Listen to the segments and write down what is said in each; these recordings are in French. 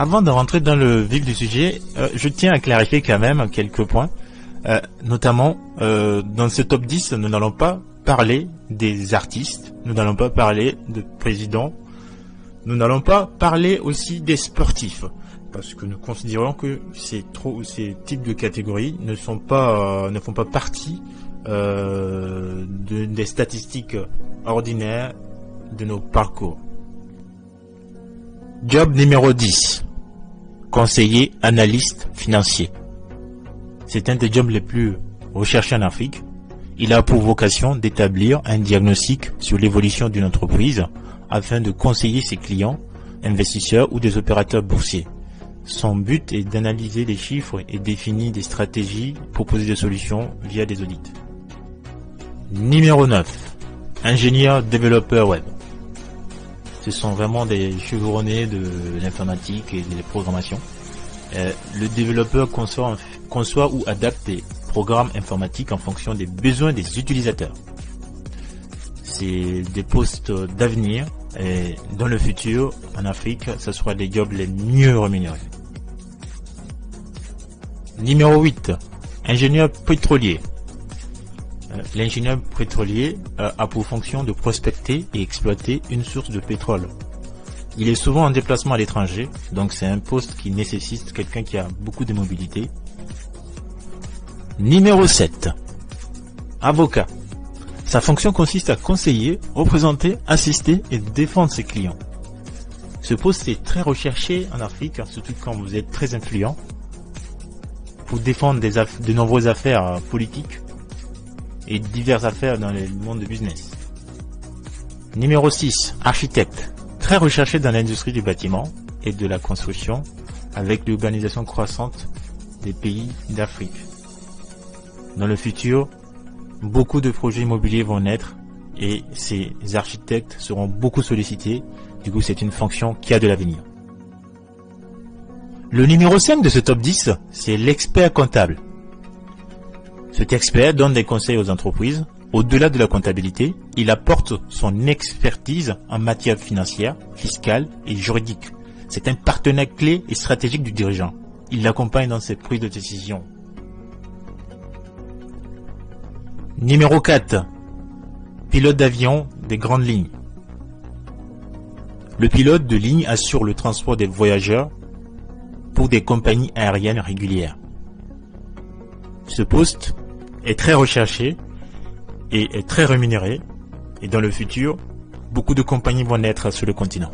Avant de rentrer dans le vif du sujet, je tiens à clarifier quand même quelques points. Notamment, dans ce top 10, nous n'allons pas parler des artistes, nous n'allons pas parler de présidents, nous n'allons pas parler aussi des sportifs, parce que nous considérons que ces types de catégories ne font pas partie des statistiques ordinaires de nos parcours. Job numéro 10. Conseiller analyste financier. C'est un des jobs les plus recherchés en Afrique. Il a pour vocation d'établir un diagnostic sur l'évolution d'une entreprise afin de conseiller ses clients, investisseurs ou des opérateurs boursiers. Son but est d'analyser les chiffres et définir des stratégies, proposer des solutions via des audits. Numéro 9. Ingénieur développeur web. Ce sont vraiment des chevronnés de l'informatique et de la programmation. Le développeur conçoit ou adapte des programmes informatiques en fonction des besoins des utilisateurs. C'est des postes d'avenir et dans le futur, en Afrique, ce sera des jobs les mieux rémunérés. Numéro 8. Ingénieur pétrolier. L'ingénieur pétrolier a pour fonction de prospecter et exploiter une source de pétrole. Il est souvent en déplacement à l'étranger, donc c'est un poste qui nécessite quelqu'un qui a beaucoup de mobilité. Numéro 7. Avocat. Sa fonction consiste à conseiller, représenter, assister et défendre ses clients. Ce poste est très recherché en Afrique, surtout quand vous êtes très influent, pour défendre de nombreuses affaires politiques et diverses affaires dans le monde du business. Numéro 6. Architecte. Très recherché dans l'industrie du bâtiment et de la construction avec l'urbanisation croissante des pays d'Afrique. Dans le futur, beaucoup de projets immobiliers vont naître et ces architectes seront beaucoup sollicités. Du coup, c'est une fonction qui a de l'avenir. Le numéro 5 de ce top 10, c'est l'expert comptable. Cet expert donne des conseils aux entreprises. Au-delà de la comptabilité, il apporte son expertise en matière financière, fiscale et juridique. C'est un partenaire clé et stratégique du dirigeant. Il l'accompagne dans ses prises de décision. Numéro 4. Pilote d'avion des grandes lignes. Le pilote de ligne assure le transport des voyageurs pour des compagnies aériennes régulières. Ce poste est très recherché et est très rémunéré, et dans le futur, beaucoup de compagnies vont naître sur le continent.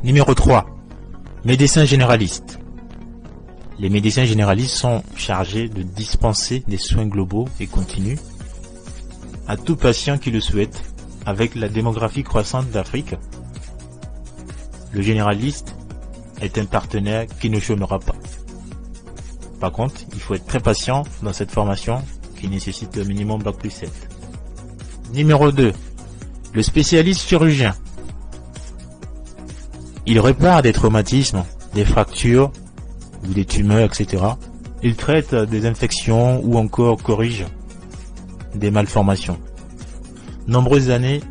Numéro 3. Médecins généralistes. Les médecins généralistes sont chargés de dispenser des soins globaux et continus à tout patient qui le souhaite. Avec la démographie croissante d'Afrique, le généraliste est un partenaire qui ne chômera pas. Par contre, il faut être très patient dans cette formation qui nécessite au minimum Bac+7. Numéro 2. Le spécialiste chirurgien. Il répare des traumatismes, des fractures ou des tumeurs, etc. Il traite des infections ou encore corrige des malformations. Nombreuses années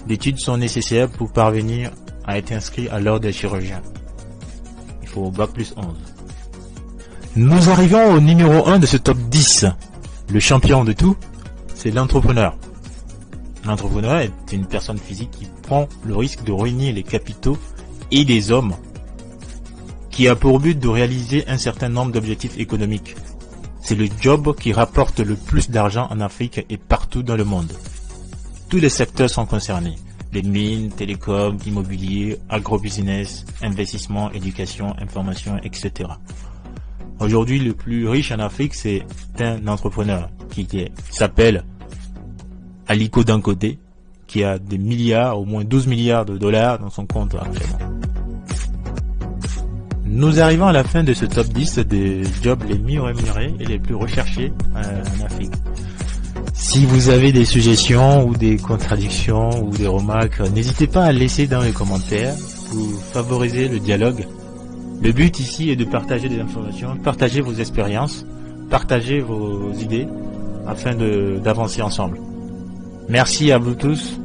d'études sont nécessaires pour parvenir à être inscrit à l'ordre des chirurgiens. Il faut Bac+11. Nous arrivons au numéro 1 de ce top 10. Le champion de tout, c'est l'entrepreneur. L'entrepreneur est une personne physique qui prend le risque de réunir les capitaux et des hommes, qui a pour but de réaliser un certain nombre d'objectifs économiques. C'est le job qui rapporte le plus d'argent en Afrique et partout dans le monde. Tous les secteurs sont concernés. Les mines, télécoms, immobilier, agrobusiness, investissement, éducation, information, etc. Aujourd'hui, le plus riche en Afrique, c'est un entrepreneur qui s'appelle Aliko Dangote, qui a des milliards, au moins 12 milliards de dollars dans son compte actuellement. Nous arrivons à la fin de ce top 10 des jobs les mieux rémunérés et les plus recherchés en Afrique. Si vous avez des suggestions ou des contradictions ou des remarques, n'hésitez pas à laisser dans les commentaires pour favoriser le dialogue. Le but ici est de partager des informations, partager vos expériences, partager vos idées afin d'avancer ensemble. Merci à vous tous